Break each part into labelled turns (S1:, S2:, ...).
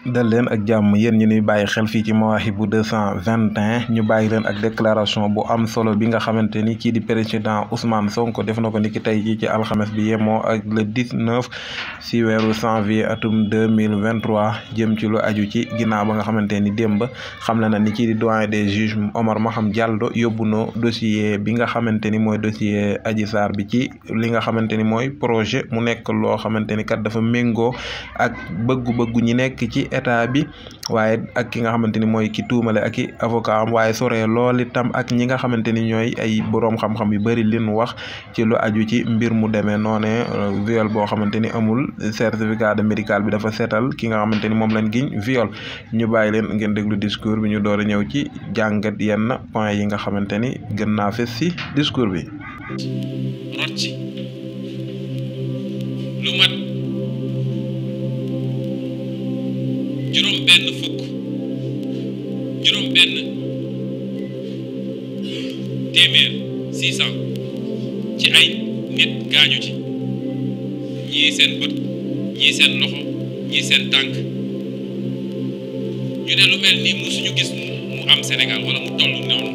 S1: dal leen ak jàmm yéen ñi ñuy bàyyi xel fii ci Mawahibou 221 ñu bàyyi leen ak déclaration bu am solo bi nga xamante ni kii di président Ousmane Sonko def na ko niki tey jii ci alxames bi yemoo ak le 19 si weeru janvier atum 2023 jëm ci lu aju ci ginnaaw ba nga xamante ni démb xam na ni kii di doyen des juges Oumar Maham Diallo yóbbu na dossier bi nga xamante ni mooy dossier Adji Sarr bi ci li nga xamante ni mooy projet mu nekk loo xamante ni kat dafa méngoo ak bëggu-bëggu ñi nekk ci état bi waaye ak ki nga xamante ni mooy ki tuumale ak i avocat am waaye soree lool itam ak ñi nga xamante ni ñooy ay boroom xam-xam yu bëri li nu wax ci lu aju ci mbir mu demee noone viol boo xamante ni amul certificat de médical bi dafa seetal ki nga xamante ni moom lañ giñ viol ñu bàyyi leen ngeen déglu discours bi ñu door a ñëw ci jàngat yenn point yi nga xamante ni gën naa fes ci discours bi.
S2: rot ci lu mat juróom benn téeméer 600 ci ay nit gaañu ci ñii seen bët ñii seen loxo ñii seen tànk ñu ne lu mel ni musuñu gis mu am Sénégal wala mu toll noonu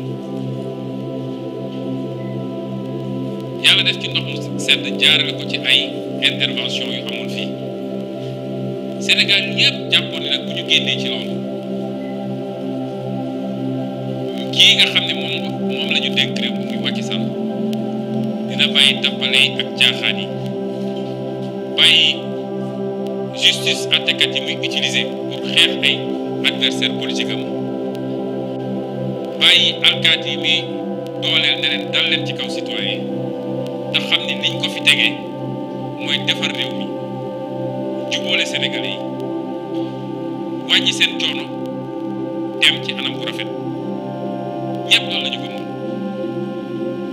S2: yàlla def ci ndox mu sedd jaarale ko ci ay intervention yu amul fii Sénégal ñëpp jàppoon ne nag bu ñu génnee ci loolu kii nga xam ne moom la ñu dénk réew mi muy Macky Sall dina bàyyi tappale ak caaxaan yi bàyyi justice àttekat yi muy utiliser pour xeex ay adversaire politique am bàyyi alkaat yi muy dooleel ne leen dal leen ci kaw citoyen te xam ni niñ ko fi tegee mooy defar réew mi jubóole Sénégalais yi wàññi seen coono dem ci anam bu rafet ñëpp loolu la ñu gëm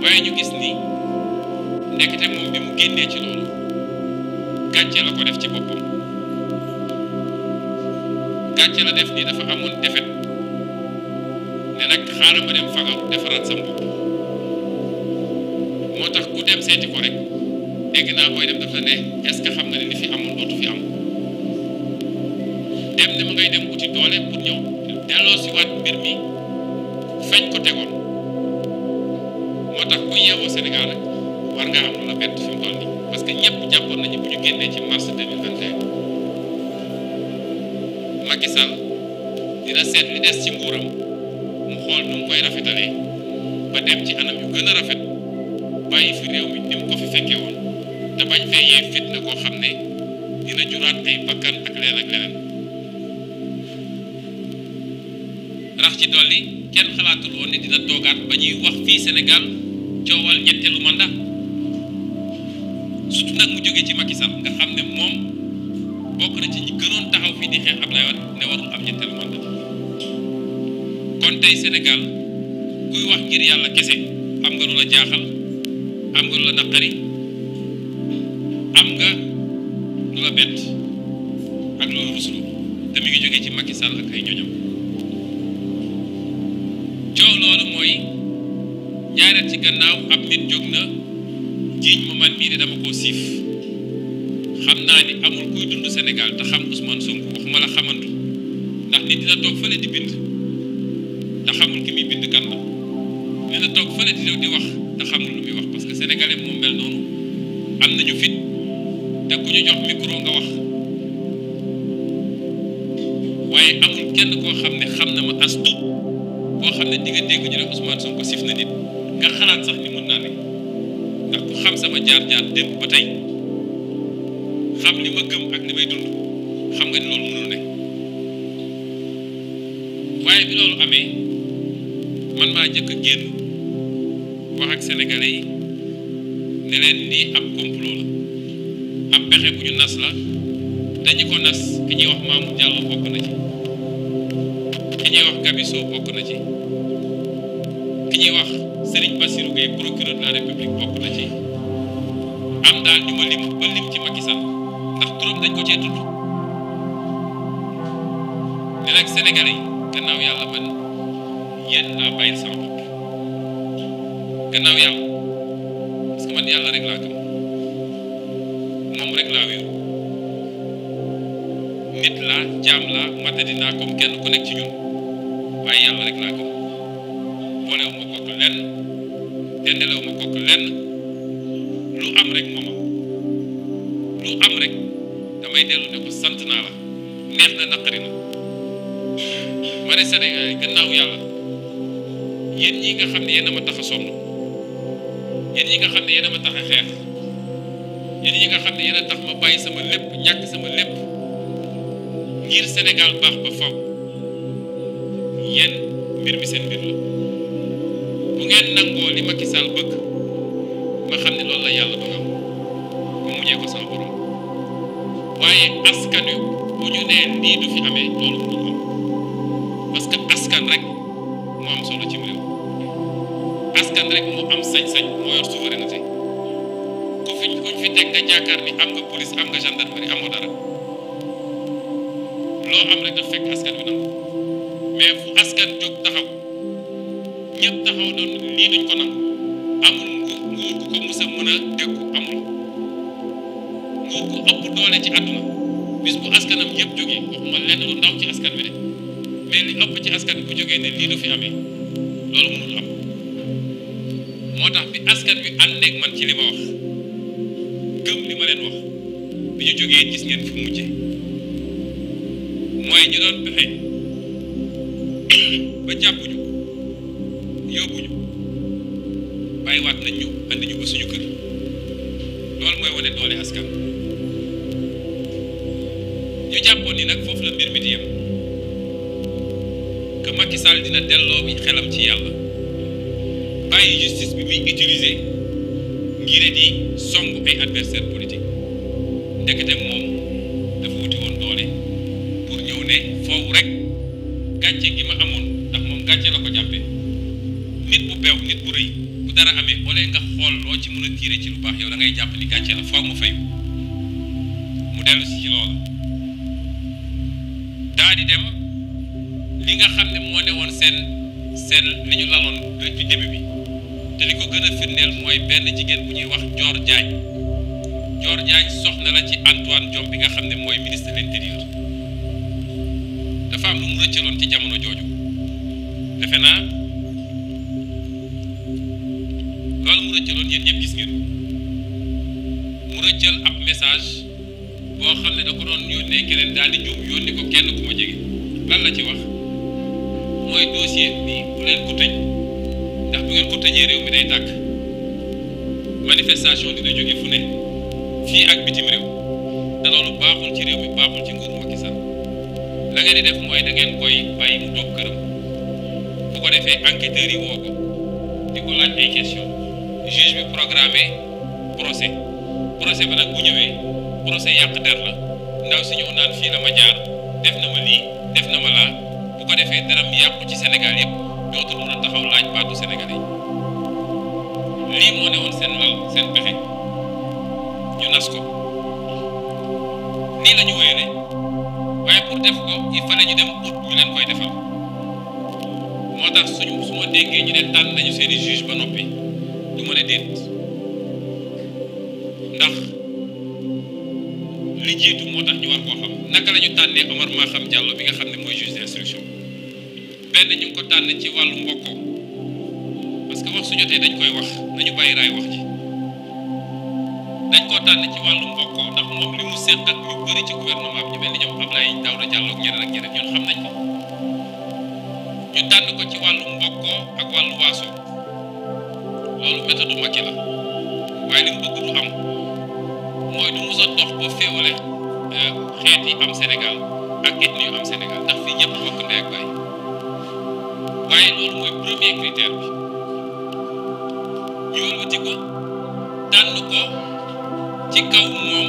S2: waaye ñu gis ni ndekete moom bi mu génnee ci loolu gàcce la ko def ci boppam gàcce la def ni dafa amoon defet ne nag xaaral ma dem fagaru defaraat sa bopp moo tax ku dem seeti ko rek dégg naa booy dem dafa ne est-ce que xam nga ne li fi amoon dootu fi am dem ne ma ngay dem uti doole pour ñëw delloo si waat mbir mi fañ ko tegoon moo tax ku yeewoo Sénégal rek war ngaa am lu la bett fi mu toll nii parce que ñëpp jàppoon nañu bu ñu génnee ci mars 2021 Macky Sall dina seet li des ci nguuram mu xool nu mu koy rafetalee ba dem ci anam yu gën a rafet bàyyi fi réew mi ni mu ko fi fekkee woon te bañ fee yee fitna koo xam ne dina juraat ay bakkan ak leneen ak leneen rax ci dolli kenn xalaatul woon ne dina toogaat ba ñuy wax fii Sénégal coowal ñetteelu mandat surtout nag mu jógee ci Macky Sall nga xam ne moom bokk na ci ñi gënoon taxaw fii di xeex Abdoulaye Wade ne warul am ñetteelu mandat kon tey Sénégal kuy wax ngir yàlla kese am nga lu la jaaxal am nga lu la naqari am nga lu la bett ak loolu ruslu te mi ngi jógee ci Macky Sall ak ay ñoñam coow loolu mooy ñaareel ci gannaaw ab nit jóg na jiiñ ma man mii de dama koo siif xam naa ni amul kuy dund Sénégal te xam Ousmane Sonko waxuma la xamantu ndax nit dina toog fële di bind te xamul ki muy bind kan la dina toog fële di wax te xamul lu muy wax parce que sénégalais moom mel noonu am nañu fit te ku ñu jox micro nga wax waaye amul kenn koo xam ne xam na ma as tuut boo xam ne di nga dégg ñu ne Ousmane Sonko sif na nit nga xalaat sax ni mën naa ne ndax ku xam sama jaar-jaar démb ba tey xam li ma gëm ak li may dund xam nga ni loolu mënul ne waaye bi loolu amee man maa jëkk a génn wax ak sénégalais yi ne leen lii ab complot la ab pexe bu ñu nas la dañu ko nas ki ñuy wax Mamour Diallo bokk na ci ki ñuy wax Gabiso bokk na ci ki ñuy wax Serigne Bassirou Gueye procureur de la République bokk na ci am daal ñu ma lim ba lim ci Macky Sall ndax turam dañ ko cee tudd ne nag Sénégalais yi gannaaw yàlla man yéen laa bàyyil sama bopp gannaaw yàlla parce que man yàlla rek laa gëm moom rek laa wéeru nit laa jaam laa matadi naa comme kenn ku nekk ci ñun waaye yàlla rek laa gëm boolewu ma kokk lenn dendelewu ma kokk lenn lu am rek mooma lu am rek damay dellu ne ko sant naa la neex na naqari na ma ne Sénégal gannaaw yàlla yéen ñi nga xam ne yéen a ma tax a sonn yéen ñi nga xam ne yéen a ma tax a xeex yéen ñi nga xam ne yéen a tax ma bàyyi sama lépp ñàkk sama lépp ngir Sénégal baax ba faw yéen mbir mi seen mbir la bu ngeen nangoo li Macky Sall bëgg ma xam ne loolu la yàlla bëgg am ma muñee ko sama borom waaye askan wi bu ñu nee lii du fi amee loolu du am parce que askan rek moo am solo ci réew askan rek moo am sañ-sañ moo yor souveraineté kuñ fi teg nga jaakaar ni am nga police am nga gendarmerie amoo dara loo am rek daf fekk askan wi nangu mais fu askan jóg taxaw ñëpp taxaw doon lii duñ ko nangu amul nguur gu ko mës a mën a déggu amul nguur gu ëpp doole ci àdduna bis bu askanam yëpp jógee waxuma lenn lu ndaw ci askan wi de mais li ëpp ci askan bi bu jógee ne lii du fi amee loolu mënul am moo tax bi askan wi àndeeg man ci li ma wax gëm li ma leen wax bi ñu jógee gis ngeen fi mujje mooy ñu doon pexe ba jàppuñu yóbbuñu bàyyiwaat nañ ñu andi ñu ba suñu kër loolu mooy wane doole askan ñu jàppoon ni nag foofu la mbir mi di yem que Macky Sall dina delloo bi xelam ci yàlla bàyyi justice bi muy utiliser ngir di song ay adversaire politique ndekete moom dafa wuti woon doole pour ñëw ne foofu rek gàcce gi ma amoon ndax moom gàcce la ko jàppe nit bu beew nit bu rëy bu dara amee ole nga xool loo ci mën a tiire ci lu baax yow da ngay jàpp ni gàcce la foog mu fayu mu dellu si ci loola daa di dem li nga xam ne moo ne woon seen li ñu laloon ci début bi te li ko gën a firndeel mooy benn jigéen bu ñuy wax Dior Diagne soxna la ci Antoine Diome bi nga xam ne mooy ministre de l'intérieur dafa am lu mu rëccaloon ci jamono jooju defe naa loolu mu rëccaloon yéen ñëpp gis ngeen mu rëccal ab message boo xam ne da ko doon yónnee keneen daal di juum yónni ko kenn ku ma jege lan la ci wax mooy dossier bi bu leen ko tëj ndax bu ngeen ko tëjee réew mi day tàkk manifestation dina jóge fu ne fii ak bitim réew te loolu baaxul ci réew mi baaxul ci nguuru Macky Sall la ngeen di def mooy da ngeen koy bàyyi mu toog këram bu ko defee enquêteurs yi woo ko di ko laaj ay question juge bi programmé procès ba nag bu ñëwee procès yàq der la ndaw si ñëw naan fii la ma jaar def na ma lii def na ma laa bu ko defee daram yàqu ci Sénégal yëpp dootul mën a taxaw laaj baatu Sénégalais yi lii moo ne woon seen lal seen pexe ñu nas ko nii la ñu wéyale waaye pour def ko il fallait ñu dem ut ñu leen koy defal moo tax su ma déggee ñu ne tànn nañu seeni juge ba noppi du ma ne déet ndax li jiitu moo tax ñu war koo xam naka la ñu tànnee Omar Maham Diallo bi nga xam ne mooy juge d'instruction benn ñu ngi ko tànn ci wàllu mbokkoo parce que wax su jotee dañ koy wax nañu bàyyi raay wax ji dañ koo tànn ci wàllu mbokkoo ndax moom li mu seq ak ñu bëri ci gouvernement bi ñu mel ni ñoom Abdoulaye Daouda Diallo ak ñeneen ñun xam nañ ko ñu tànn ko ci wàllu mbokkoo ak wàllu waaso loolu méthode Macky la waaye li mu bëgg du am mooy du mos a dox ba féewale xeet yi am Sénégal ak ethnie yu am Sénégal ndax fii ñëpp bokk ndey ak baay waaye loolu mooy premier critère bi ñu wëlbati ko tànn ko ci kaw moom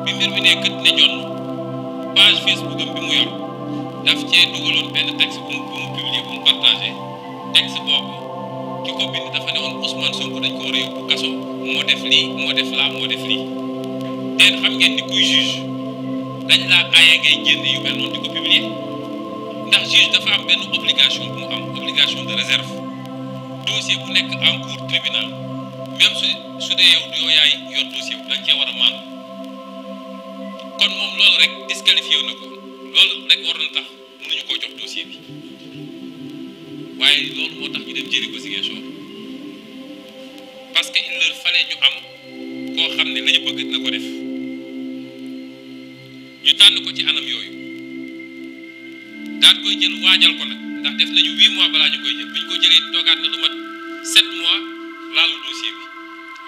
S2: bi mbir mi ne kët ne jonn page Facebook am bi mu yor daf cee dugaloon benn texte bu mu publié bu mu partagé texte boobu ki ko bind dafa ne woon Ousmane Sonko dañ ko war a yóbbu kaso moo def lii moo def laa moo def lii teen xam ngeen ni kuy juge dañ laa aaye ngay génn yu mel noonu di ko publier ndax juge dafa am benn obligation bu mu am obligation de réserve dossier bu nekk en cours tribunal même su dee yow yaay yor dossier bu da nga cee war a maandu kon moom loolu rek disqualifié na ko loolu rek waroon tax mënuñu koo jox dossier bi waaye loolu moo tax ñu dem jëli ko Ziguinchor parce que il leur fallait ñu am koo xam ne la ñu bëgg dina ko def ñu tànn ko ci anam yooyu daan koy jël waajal ko nag ndax def nañu 8 mois balaa ñu koy jël bi ñu ko jëlee toogaat na lu mat 7 mois laalu dossier bi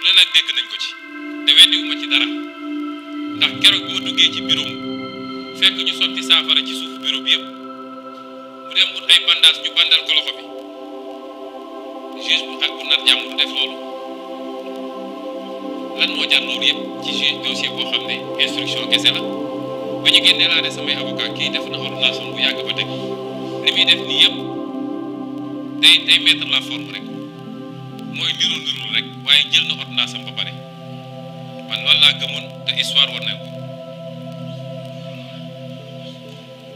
S2: lu ne nag dégg nañ ko ci te weddiwuma ci dara ndax keroog bi ma duggee ci bureau fekk ñu sotti saafara ci suuf bureau bi yëpp mu dem wut ay bandage ñu bandal ko loxo bi juge bu ak bu nar jàmm du def loolu lan moo jar loolu yëpp ci juge dossier boo xam ne instruction kese la ba ñu génnee laa ne samay avocat kii def na ordonnance bu yàgg ba teg li muy def nii yëpp day mettre la forme rek mooy nirul rek waaye jël na ordonnance ba pare man loolu laa gëmoon te histoire war na ko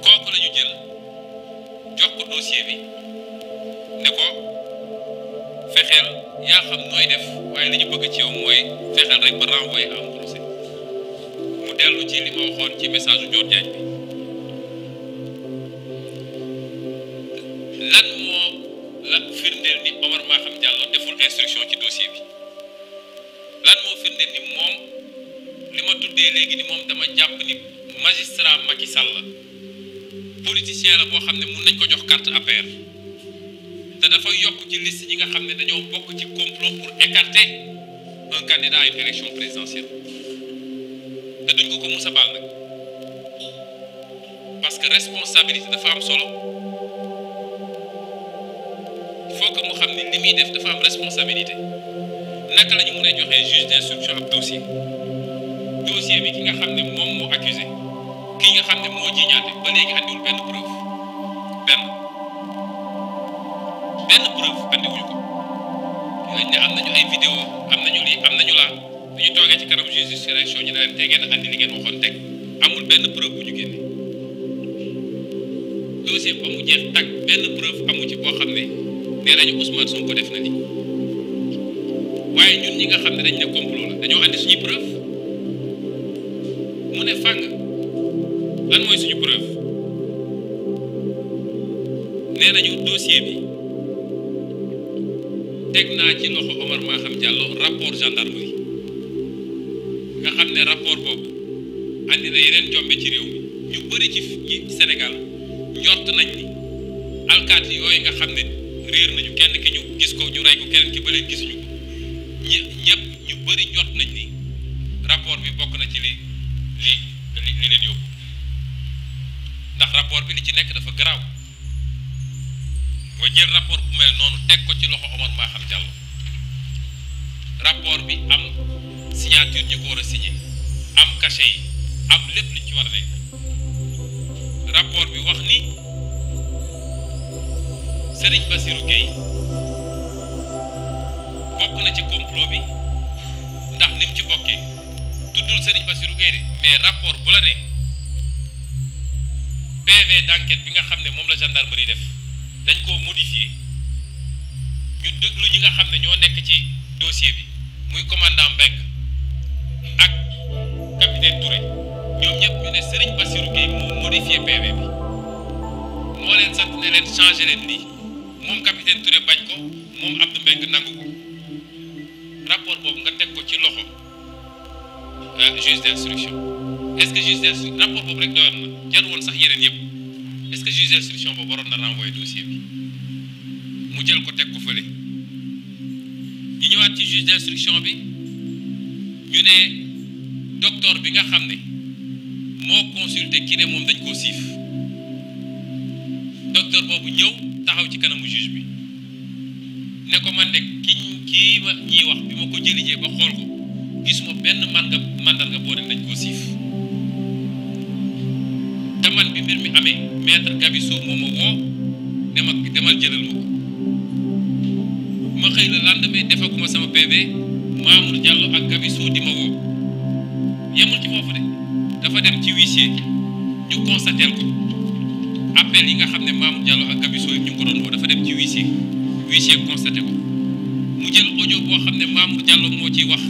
S2: kooku la ñu jël jox ko dossier bi ne ko fexeel yaa xam nooy def waaye li ñu bëgg ci yow mooy fexeel rek ba renvoyer en procès mu dellu ci li ma waxoon ci message u Dior Diagne bi lan moo la firndeel ni Omar Maham Diallo deful instruction ci dossier bi lan moo firndeel ni moom li ma tuddee léegi ni moom dama jàpp ni magistrat Macky Sall la politicien la boo xam ne mun nañ ko jox carte APR te dafa yokk ci liste ñi nga xam ne dañoo bokk ci complot pour écarter un candidat à une élection présidentielle te duñ ko mus a baal nag parce que responsabilité dafa am solo il faut que mu xam ne li muy def dafa am responsabilité naka la ñu mun a joxee juge d'instruction ab dossier bi ki nga xam ne moom moo accusé ki nga xam ne moo jiñaate ba léegi andiwul benn preuve andiwuñu ko ne am nañu ay vidéo am nañu lii am nañu laa dañu toogee ci kanam juge d'instruction ñu ne leen tey ngeen andi li ngeen waxoon teg amul benn preuve bu ñu génne dossier ba mu jeex tag benn preuve amu ci boo xam ne nee nañu Ousmane Sonko def na lii waaye ñun ñi nga xam ne dañ ne complot la dañoo andi suñuy preuve mu ne fàng lan mooy suñu preuve nee nañu dossier bi teg naa ci loxo Omar Maham Diallo rapport gendarmerie nga xam ne rapport boobu andi na yeneen jombe ci réew mi ñu bëri ci Sénégal njort nañ ni alkaati yooyu nga xam ne réer nañu kenn ki ñu gis ko ñu rey ko keneen ki ba leen gisuñu ko ñëpp ñu bëri njort nañ ni rapport bi bokk na ci li leen yóbbu ndax rapport bi li ci nekk dafa garaaw boo jël rapport bu mel noonu teg ko ci loxo Omar Maham Diallo rapport bi am signature ñu ko war a signé am cachet yi am lépp li ci war a nekk rapport bi wax ni Serigne Bassirou Gueye bokk na ci complot bi ndax ni mu ci bokkee tuddul Serigne Bassirou Gueye de mais rapport bu la ne PV d'enquête bi nga xam ne moom la gendarmerie def dañ koo modifié ñu déglu ñi nga xam ne ñoo nekk ci dossier bi muy commandant Mbengue ak capitaine Touré ñoom ñëpp ñu ne Serigne Bassirou Gueye moo modifié PV bi moo leen sant ne leen changé leen lii moom capitaine Touré bañ ko moom Abdou Mbengue nangu ko rapport boobu nga teg ko ci loxo juge d'instruction est-ce que juge d'instruction rapport boobu rek doyoon na jar woon sax yeneen yëpp est-ce que juge d'instruction boobu waroon na renvoyer dossier bi mu jël ko teg ko fële ñu ñëwaat ci juge d'instruction bi ñu ne docteur bi nga xam ne moo consulté ki ne moom dañ koo siif docteur boobu ñëw taxaw ci kanamu juge bi ne ko man de kii ma ñiy wax bi ma ko jëlijee ba xool ko gisuma benn mandarga boo ne dañ koo siif te man bi mbir mi amee maître Gabisso moo ma woo ne ma demal jëlal ma ko ma xëy la lendemain defaguma sama PV Mamour Diallo ak Gabisso di ma woo yemul ci foofu de dafa dem ci huissier ñu constater ko appel yi nga xam ne Mamour Diallo ak Gabisso yi ñu ngi ko doon woo dafa dem ci huissier constaté ko mu jël audio boo xam ne Mamour Diallo moo ciy wax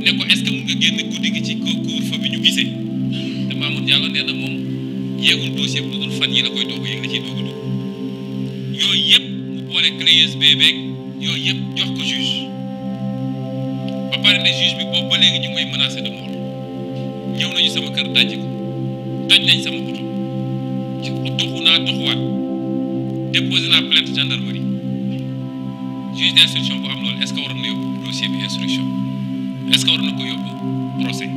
S2: ne ko est-ce que mun nga génn guddi gi ci couvre-feu bi ñu gisee te Mamour Diallo nee na moom yéegul dossier bi lu dul fan yi la koy doog a yéeg la ciy doog a dugg yooyu yëpp mu boole clé USB beeg yooyu yëpp jox ko juge ba pare ne juge bi boobu ba léegi ñu ngi may menacé de mort ñëw nañu sama kër dajji ko toj nañ sama oto ci doxu naa doxuwaat déposé naa plainte gendarmerie juge d'instruction bu am loolu est-ce que waroon na yóbbu dossier bi instruction est-ce que waroon na ko yóbbu procès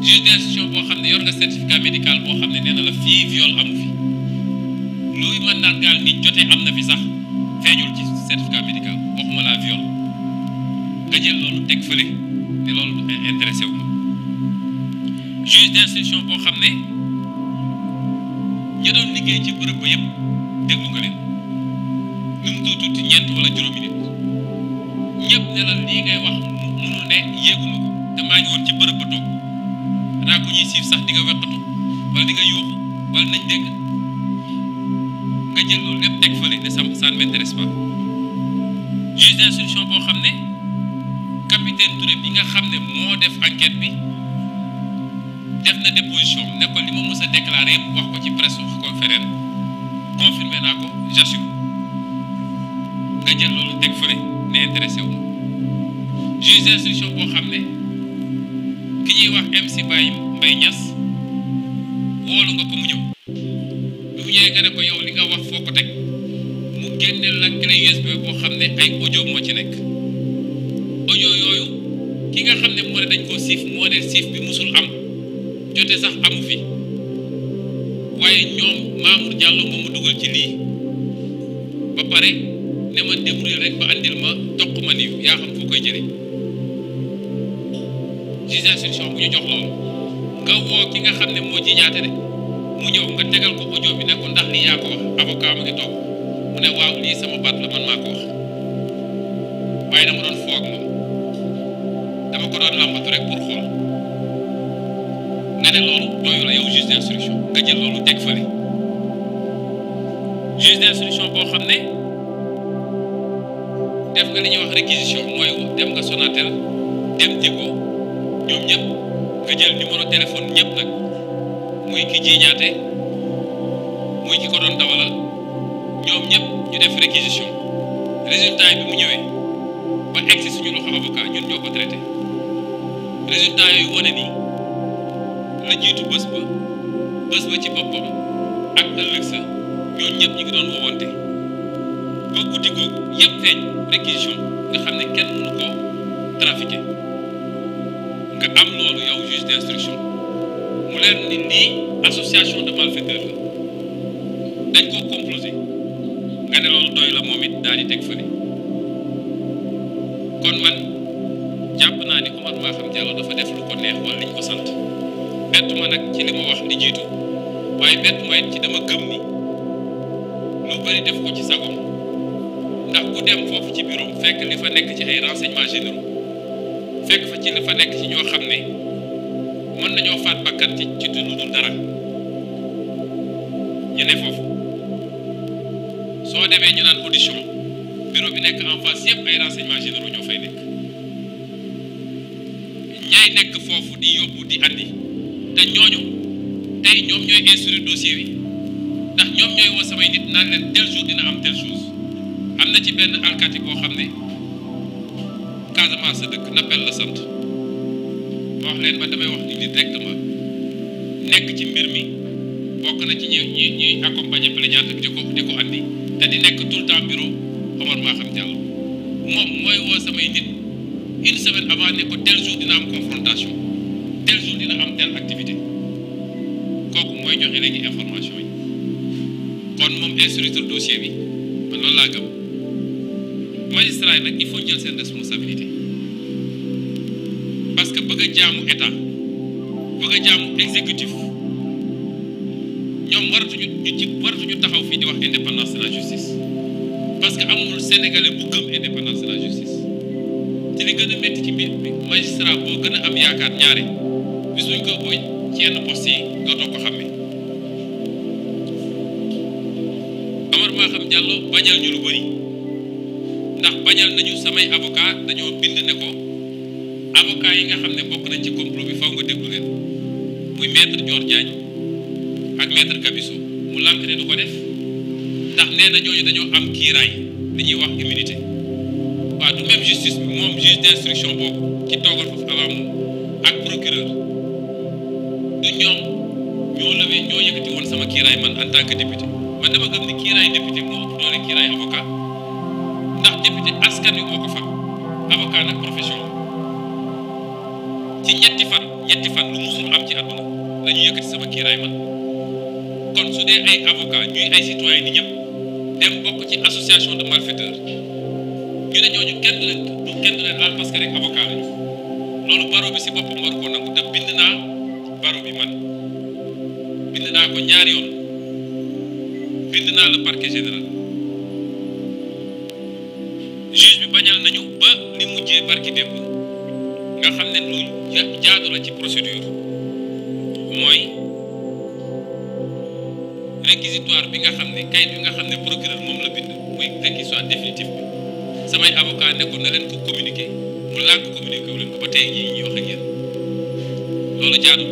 S2: juge d'instruction boo xam ne yor nga certificat médical boo xam ne nee na la fii viol amu fi luy mën naan gaal ni jotee am na fi sax feeñul ci certificat médical waxuma laa viol nga jël loolu teg fële ne loolu intéressé wu ma juge d'instruction boo xam ne ñi doon liggéey ci bërëb ba yëpp déglu nga leen nu mu tuuti ñeent wala juróomi nit ñëpp ne la lii ngay wax mënul ne yéeguma ko te maa ngi woon ci bërëb ba toog xanaa ko ñuy siif sax di nga weqatu wala di nga yuuxu wala nañ dégg nga jël loolu lépp teg fële ne ça ne m'intéresse pas juge d'instruction boo xam ne capitaine Touré bi nga xam ne moo def enquête bi def na déposition ne ko li ma mës a déclaré yëpp wax ko ci presse wax ko feneen confirmé naa ko j'assure nga jël loolu teg fële ne intéressé wu juge d'instruction boo xam ne ki ñuy wax MC Baye Mbaye Niass woolu nga ko mu ñëw bi mu ñëwee nga ne ko yow li nga wax foo ko teg mu génneel la clé USB boo xam ne ay audio moo ci nekk audio yooyu ki nga xam ne moo ne dañ koo siif moo ne siif bi musul am jote sax amu fi waaye ñoom Mamour Diallo moo ma dugal ci lii ba pare ne ma débrouiller rek ba andil ma toq ma ni yaa xam foo koy jëlee juge d'instruction bu ñu jox loolu nga woo ki nga xam ne moo jiñaate de mu ñëw nga tegal ko audio bi ne ko ndax lii yaa ko wax avocat ma ngi toog mu ne waaw lii sama baat la man maa ko wax waaye dama doon foog moom dama ko doon làmbatu rek pour xool nga ne loolu doyu la yow juge d'instruction nga jël loolu teg fële juge d'instruction boo xam ne def nga li ñuy wax réquisition mooy dem nga Sonatel dem Tigo ñoom ñëpp nga jël numéro téléphone ñëpp nag muy ki jiñaate muy ki ko doon dawalal ñoom ñëpp ñu def réquisition résultat yi bi mu ñëwee ba egg si suñu loxo avocat ñun ñoo ko traité résultat yooyu wane ni la jiitu bés ba ci boppam ak ëllëg sa ñooñu ñëpp ñu ngi doon woowante ba guddi googu yëpp feeñ réquisition nga xam ne kenn mënu ko trafiqué nga am loolu yow juge d'instruction mu leer ni lii association de malfaiteurs la dañ koo comploté nga ne loolu doy la moom it daal di teg fële kon man jàpp naa ni Oumar Maham Diallo dafa def lu ko neex wala liñ ko sant bettu ma nag ci li ma wax li jiitu waaye bettu ma it ci dama gëm ni lu bëri def ko ci sagom ndax ku dem foofu ci bureau fekk li fa nekk ci ay renseignements généraux fekk fa ci li fa nekk ci ñoo xam ne mën nañoo faat bakkan ci lu dul dara ñu ne foofu soo demee ñu naan audition bureau bi nekk en face yëpp ay renseignements généraux ñoo fay nekk ñay nekk foofu di yóbbu di andi te ñooñu tey ñoom ñooy instruire dossier bi ndax ñoom ñooy woo samay nit naan leen tel jour dina am telle chose am na ci benn alkaati boo xam ne Casamance sa dëkk Nappel la sant wax leen ba damay wax nit ñi directement nekk ci mbir mi bokk na ci ñuy accompagner plaignante bi di ko andi te di nekk tout le temps bureau Oumar Maham Diallo moom mooy woo samay nit une semaine avant ne ko tel jour dina am confrontation tel jour dina am telle activité kooku mooy joxe léegi information yi kon moom instructeur dossier bi man loolu laa gëm magistrat yi nag il faut jël seen responsabilité parce que bëgg a jaamu état bëgg a jaamu exécutif ñoom waratuñu taxaw fii di wax indépendance de la justice parce que amul sénégalais bu gëm indépendance de la justice ci li gën a métti ci mbir bi magistrat boo gën a am yaakaar ñaare bis buñ ko booy ci yenn poste yi dootoo ko xàmmee Oumar Maham Diallo bañal ñu lu bëri ndax bañal nañu samay avocat dañoo bind ne ko avocat yi nga xam ne bokk nañ ci complot bi faw nga déglu leen muy maître Dior Diagne ak maître Gabisso mu lànk ne du ko def ndax nee na ñooñu dañoo am kiiraay li ñuy wax immunité waaw du même justice bi moom juge d'instruction boobu ci toogal foofu avant moom ak procureur du ñoom ñoo yëkkati woon sama kiiraay man en tant que député man dama gëm ni kiiraay député moo ëpp doole kiiraay avocat ndax député askan wi moo ko fal avocat nag profession ci ñetti fan lu musul am ci àdduna la ñu yëkkati sama kiiraay man kon su dee ay avocat ñuy ay citoyen ni ñëpp dem bokk ci association de malfaiteurs ñu ne ñooñu kenn du leen laal parce que rek avocat lañu loolu baro bi si boppam war koo nangu te bind naa baro bi man bind naa ko ñaari yoon bind naa le parquet général juge bi bañal nañu ba li mujjee barki démb nga xam ne lu jaadu la ci procédure mooy réquisitoire bi nga xam ne kayit bi nga xam ne procureur moom la bind muy réquisitoire définitif bi samay avocat ne ko na leen ko communiquer mu lànk communiquer wu leen ko ba tey jii ñuy wax ak yéen loolu jaadu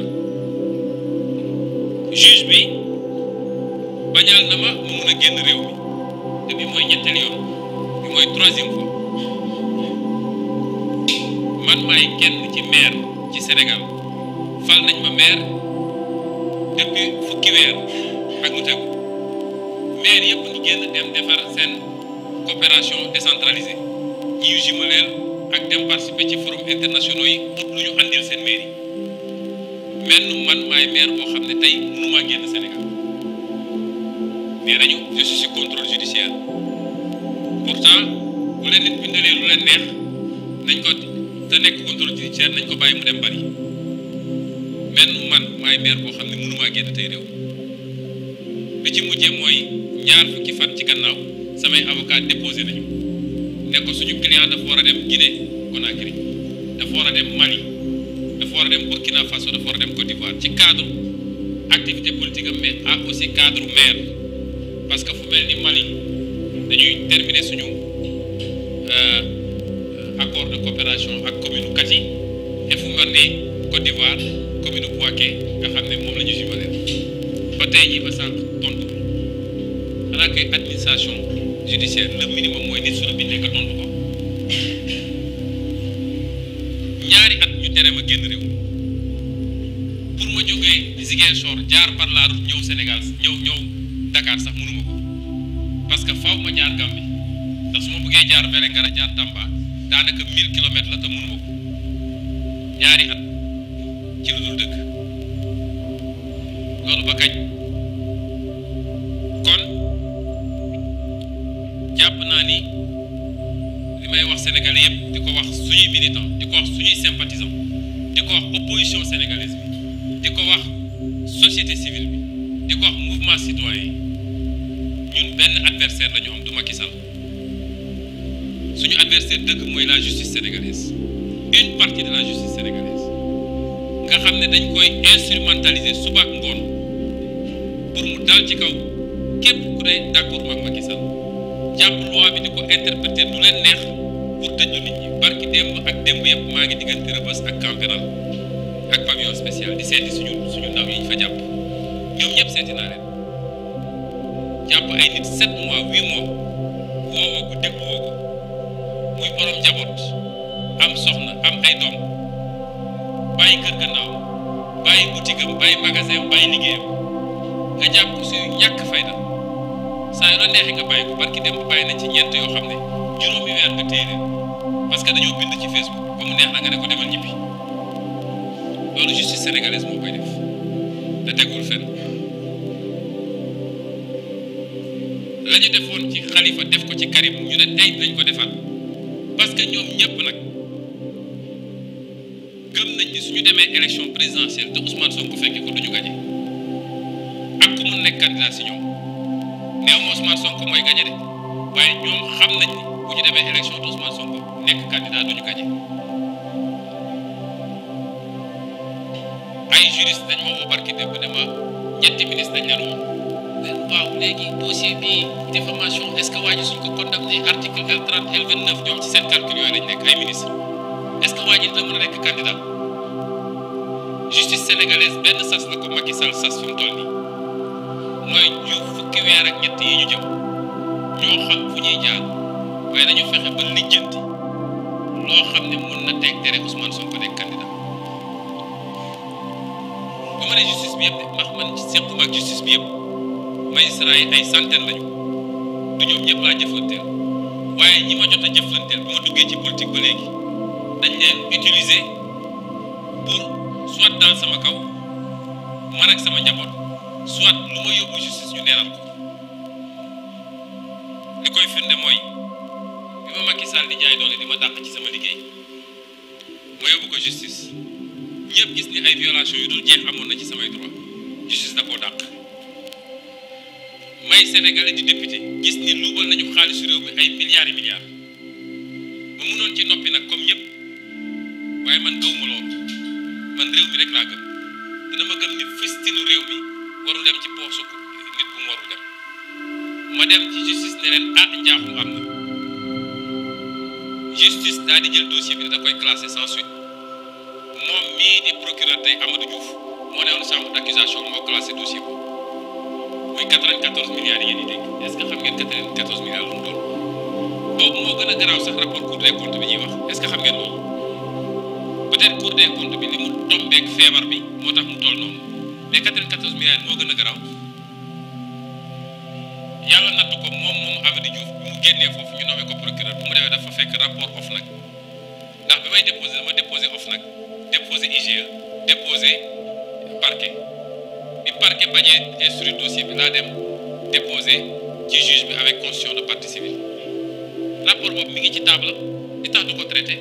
S2: la juge bi bañal na ma mun a génn réew mi te bi mooy ñetteel yoon bi mooy troisième fois man maay kenn ci maire ci Sénégal fal nañ ma maire depuis fukki weer ak mu tegu maire yëpp ñu génn dem defar seen coopération décentralisée ñi yu jumeleel ak dem participer ci forum internationaux yi ut lu ñu andil seen mairie man maay maire boo xam ne tey mënumaa génn Sénégal nee nañu je suis sous contrôle judiciaire pourtant bu leen nit bindalee lu leen neex nañ ko te nekk contrôle judiciaire nañ ko bàyyi mu dem bari man maay maire boo xam ne mënumaa génn tey réew bi ci mujjee mooy ñaar fukki fan ci gannaaw samay avocat déposé nañu ne ko suñu client dafa war a dem Guinée Conakry dafa war a dem Mali dafa war a dem Burkina Faso dafa war a dem Côte d'Ivoire ci cadre activité politique am mais ak aussi cadre maire parce que fu mel ni Mali dañuy terminer suñu accord de coopération ak commune Kati et fu mel ni Côte d'Ivoire commune Bouaké nga xam ne moom la ñu jubalee ba tey jii ba sànq tontu xanaa kay administration judiciaire le minimum mooy nit su la bindee nga tontu ko ñaari at ñu tere ma génn réew pour ma jógee Ziguinchor jaar par la route ñëw Sénégal ñëw Dakar sax mënuma ko parce que faaw ma jaar Gambie ndax su ma bëggee jaar Vélingara jaar Tamba daanaka 1000 kilomètres la te mënuma ko ñaari at ci lu dul dëkk loolu ba kañ kon jàpp naa ni li may wax sénégalais yëpp di ko wax suñuy militants di ko wax suñuy sympathisants di ko wax opposition sénégalaise bi di ko wax société civile bi di ko wax mouvement citoyen ñun benn adversaire la ñu am du Macky Sall suñu adversaire dëgg mooy la justice sénégalaise une partie de la justice sénégalaise nga xam ne dañ koy instrumentaliser suba ak ngoon pour mu dal ci kaw képp ku ne d'accord ak Macky Sall jàpp loi bi di ko interpréter du leen neex pour tëju nit ñi barki démb ak démb yëpp maa ngi diggante Rebeuss ak camp pénal ak pavillon spécial di seeti suñu ndaw yi ñu fa jàpp ñoom ñëpp seeti naa leen jàpp ay nit 7 mois 8 mois woowoo ko dégluwoo ko muy borom njaboot am soxna am ay doom bàyyi kër gannaaw bàyyi boutique am bàyyi magasin am bàyyi liggéeyam nga jàpp si ñàkk fayda saa yu la neexee nga bàyyi ko barki dem bàyyi nañ ci ñeent yoo xam ne juróomi weer nga téye leen parce que dañoo bind ci Facebook ba mu neex na nga ne ko demal ñibbi loolu justice sénégalaise moo koy def te tegul fenn la ñu defoon ci Khalifa def ko ci Karim ñu ne tey nañ ko defaat parce que ñoom ñëpp nag gëm nañ ni suñu demee élection présidentielle te Ousmane Sonko fekkee ko duñu gañe ak ku mun nekk candidat si ñoom néew ma Ousmane Sonko mooy gañe de waaye ñoom xam nañ ni bu ñu demee élection te Ousmane Sonko nekk candidat duñu gañe ay juriste dañ ma woo barki démb ne ma ñetti ministre dañ leen woo waaw léegi dossier bi diffamation est-ce que waa ji suñ ko condamné article L30 L29 ñoom ci seen calcul yooyu lañ nekk ay ministre est-ce que waa ji dina mën a nekk candidat justice sénégalaise benn sas la ko Macky Sall sas fi mu toll nii mooy ñu fukki weer ak ñett yi ñu jëm ñoo xam fu ñuy jaar waaye dañu fexe ba lijjanti loo xam ne mën na teg tere Ousmane Sonko nekk candidat bu ma ne justice bi yëpp de man sequma ak justice bi yëpp magistrat yi ay centaine lañu du ñoom ñëpp laa jëflanteel waaye ñi ma jot a jëflanteel bi ma duggee ci politique ba léegi dañ leen utiliser pour soit daal sama kaw man ak sama njaboot soit lu ma yóbbu justice ñu neenal ko li koy firnde mooy bi ma Macky Sall di jaay doole di ma dàq ci sama liggéey ma yóbbu ko justice ñëpp gis ni ay violation yu dul jeex amoon na ci samay droit justice da koo dàq may sénégalais di député gis ni luubal nañu xaalisu réew mi ay milliards et milliards ba mënoon ci noppi nag comme ñëpp waaye man gëwuma loolu man réew mi rek laa gëm te dama gëm ni fistinu réew mi waru dem ci poosu nit bu mu waru dem ma dem ci justice ne leen njaaxum am na justice daa di jël dossier bi da koy classé sans suite moom mii di procureur tey Amadou Diouf moo newoon chambre d'accusation moo classé dossier boobu muy 94 milliards yi ngeen di dégg est-ce que xam ngeen 94 milliards lu mu doon boobu moo gën a garaaw sax rapport Cour des comptes bi ñuy wax est-ce que xam ngeen loolu peut-être Cour des comptes bi li mu tombeek feebar bi moo tax mu toll noonu mais 94 milliards moo gën a garaaw yàlla nattu ko moom Amadou Diouf bi mu génnee foofu ñu nommé ko procureur bu mu demee dafa fekk rapport OFNAC ndax bi may déposé dama déposé OFNAC déposé IGE déposé parquet bi parquet bañee instruire dossier bi laa dem déposé ci juge bi avec constitution de partie civile rapport boobu mi ngi ci table di tax du ko traité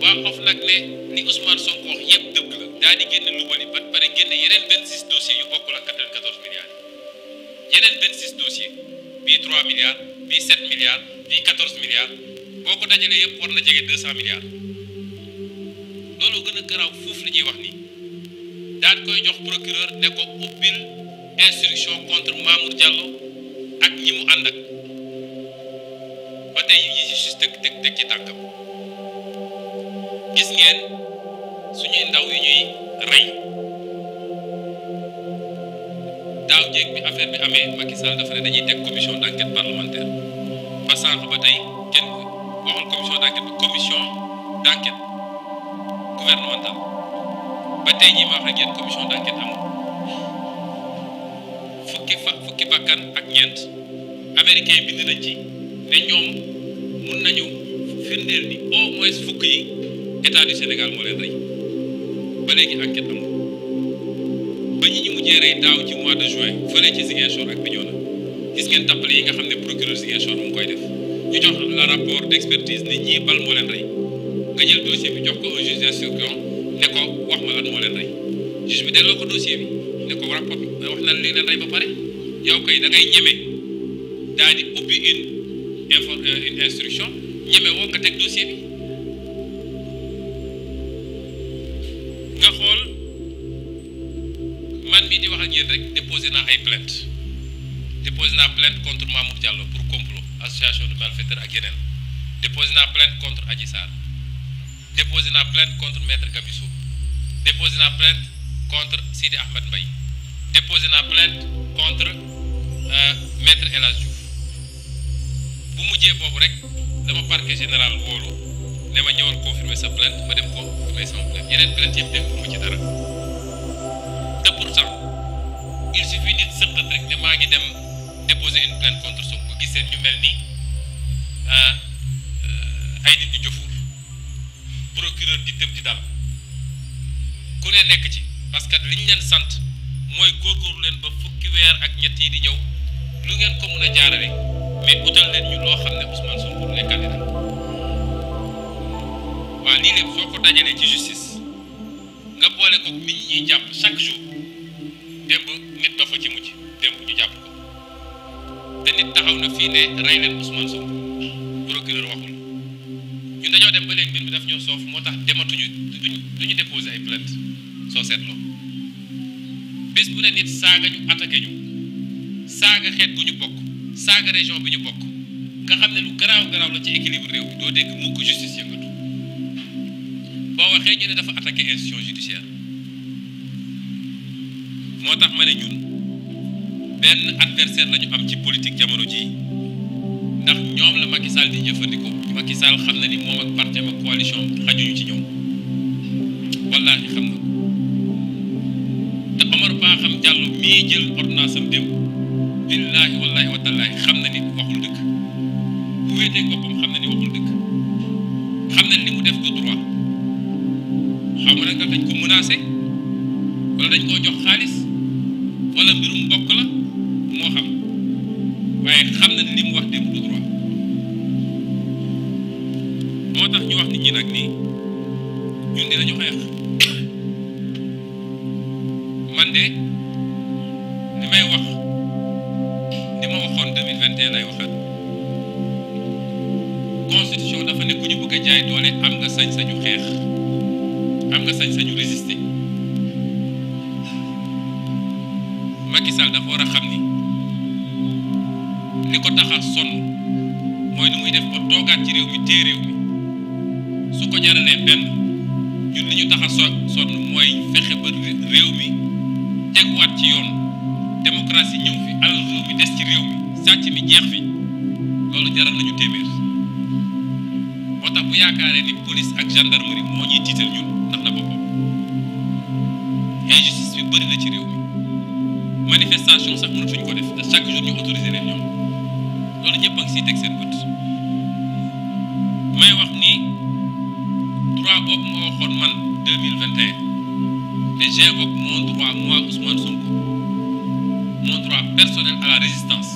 S2: waa OFNAC ne li Ousmane Sonko wax yëpp dëgg la daal di génne lu bari ba pare génne yeneen 26 dossiers yu bokkul ak 94 milliards yeneen 26 dossiers bii 3 milliards bii 7 milliards bii 14 milliards boo ko dajalee yëpp war na jege 200 milliards loolu gën a garaaw fuuf li ñuy wax nii daal koy jox procureur ne ko ubbil instruction contre Mamour Diallo ak ñi mu ànd ak ba tey yi justice teg ci tànkam gis ngeen suñuy ndaw yi ñuy rey daaw jéeg bi affaire bi amee Macky Sall dafa ne dañuy teg commission d'enquête parlementaire ba sànq ba tey kenn waxul commission d'enquête bi commission d'enquête gouvernementale ba tey jii ma wax ak yéen commission d'enquête amul fukki bakkan ak ñeent américain bind nañ ci ne ñoom mun nañu firndeel ni au moins fukk yi état du Sénégal moo leen rey ba léegi enquête amul ba ñi ñu mujjee rey daaw ci mois de juin fële ci Ziguinchor ak Bignona gis ngeen tappale yi nga xam ne procureur Ziguinchor mu ngi koy def ñu jox la rapport d'expertise ne ñii bal moo leen rey nga jël dossier bi jox ko un juge d'instruction ne ko wax ma lan moo leen rey juge bi delloo ko dossier bi ne ko rapport bi wax na li leen rey ba pare yow kay da ngay ñeme daal di ubbi une instruction ñeme woo nga teg dossier bi nga xool man mii di wax ak yéen rek déposé naa ay plainte contre Mamour Diallo pour complot association de malfaiteurs ak yeneen déposé naa plainte contre Adji Sarr déposé naa plainte contre maître Gabisso déposé naa plainte contre Sidi Ahmed Mbaye déposé naa plainte contre maître El Hadj Diouf bu mujjee boobu rek dama parquet général woolu ne ma ñëwal confirmer sa plainte ma dem confirmer sama plainte yeneen plainte yëpp dégg mu ci dara te pourtant il suffit nit sëqat rek ne maa ngi dem déposer une plainte contre Sonko gisee ñu mel ni ay nit ñu jëfur procureur di tëb di dal ku ne nekk ci parce que li ñu leen sant mooy góorgóorlu leen ba fukki weer ak ñett yi di ñëw lu ngeen ko mun a jaarale mais utal leen ñu loo xam ne Ousmane Sonko nekk candidat waaw lii lépp soo ko dajalee ci justice nga boole ko nit ñi ñuy jàpp chaque jour démb nit dafa ci mujj démb ñu jàpp ko te nit taxaw na fii ne rey leen Ousmane Sonko procureur waxul ñun dañoo dem ba léegi mbir mi daf ñoo soof moo tax dematuñu duñu déposer ay plainte soo seetloo bis bu ne nit saaga ñu attaqué ñu saaga xeet bu ñu bokk saaga région bi ñu bokk nga xam ne lu garaaw garaaw la ci équilibre réew mi doo dégg mukk justice yëngatu boo waxee ñu ne dafa attaqué institution judiciaire moo tax ma ne ñun benn adversaire la ñu am ci politique jamono jii ndax ñoom la Macky Sall di jëfandikoo Macky Sall xam na ni moom ak parti ak coalition xajuñu ci ñoom wallaahi xam na te Omar Ba xam Diallo mii jël ordonnance am démb billaahi wallaahi wa taalaahi xam na ni waxul dëgg bu wéetee boppam xam na ni waxul dëgg xam na ni li mu def du droit xam nga nag dañ ko menacé wala dañ koo jox xaalis wala mbirum mbokk la moo xam waaye xam na ni li mu wax démb du droit moo tax ñu wax nit ñi nag nii ñun dinañu xeex man de li may wax li ma waxoon 2021 lay waxaat constitution dafa ne ku ñu bëgg a jaay doole am nga sañ-sañu xeex am nga sañ-sañu résister Macky Sall dafa war a xam ni li ko tax a sonn mooy nu muy def ba toogaat ci réew mi téye réew mi su ko jaralee benn ñun li ñu tax a sonn mooy fexe ba réew mi teguwaat ci yoon démocratie ñëw fi alal réew mi des ci réew mi sàcc mi jeex fi loolu jaral nañu téeméer moo tax bu yaakaaree ni police ak gendarmerie moo ñuy tiital ñun ndax na boppam injustice bi bëri na ci réew mi manifestation sax mënatuñ ko def te chaque jour ñu autorisé leen ñoom loolu ñëpp a ngi siy teg seen bët may wax ni droit boobu ma waxoon man 2021 te j'invoque mon droit moi Ousmane Sonko mon droit personnel à la résistance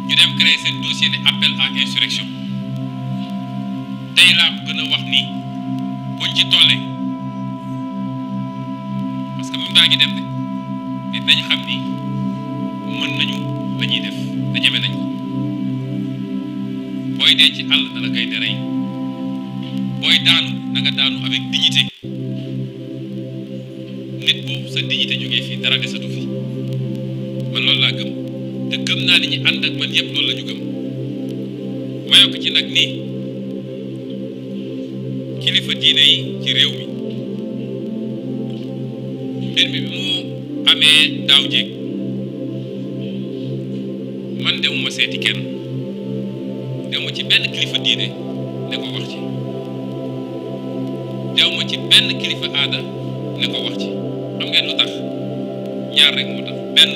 S2: ñu dem créer seen dossier ne appel à insurrection tey laa gën a wax ni buñ ci tollee parce que même daa ngi dem de nit nañ xam ni mën nañu la ñuy def te ñeme nañ ko booy dee ci àll na la koy rey booy daanu na nga daanu avec dignité nit boobu sa dignité jógee fii dara desatu fi man loolu laa gëm te gëm naa ni ñi ànd ak man yëpp loolu la ñu gëm ma yokk ci nag nii kilifa diine yi ci réew mi mbir mi bi mu amee daaw jéeg man demuma seeti kenn demuma ci benn kilifa diine ne ko wax ci demuma ci benn kilifa aada ne ko wax ci xam ngeen lu tax ñaar rek moo tax benn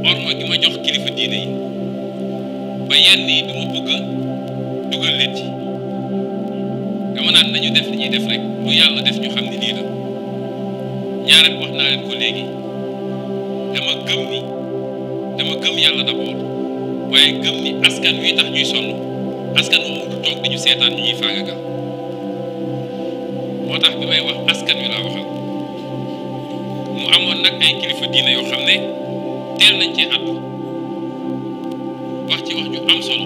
S2: orma gi ma jox kilifa diine yi ba yenn yi du ma bëgg a dugal leen ci dama naan nañu def li ñuy def rek lu yàlla def ñu xam ni lii la ñaareel wax naa leen ko léegi dama gëm yàlla d'abord waaye gëm ni askan wi tax ñuy sonn askan moomu du toog dañu seetaan ñu ñuy faagagal moo tax bi may wax askan wi laa waxal mu amoon nag ay kilifa diine yoo xam ne teel nañ cee àddu wax ci wax ju am solo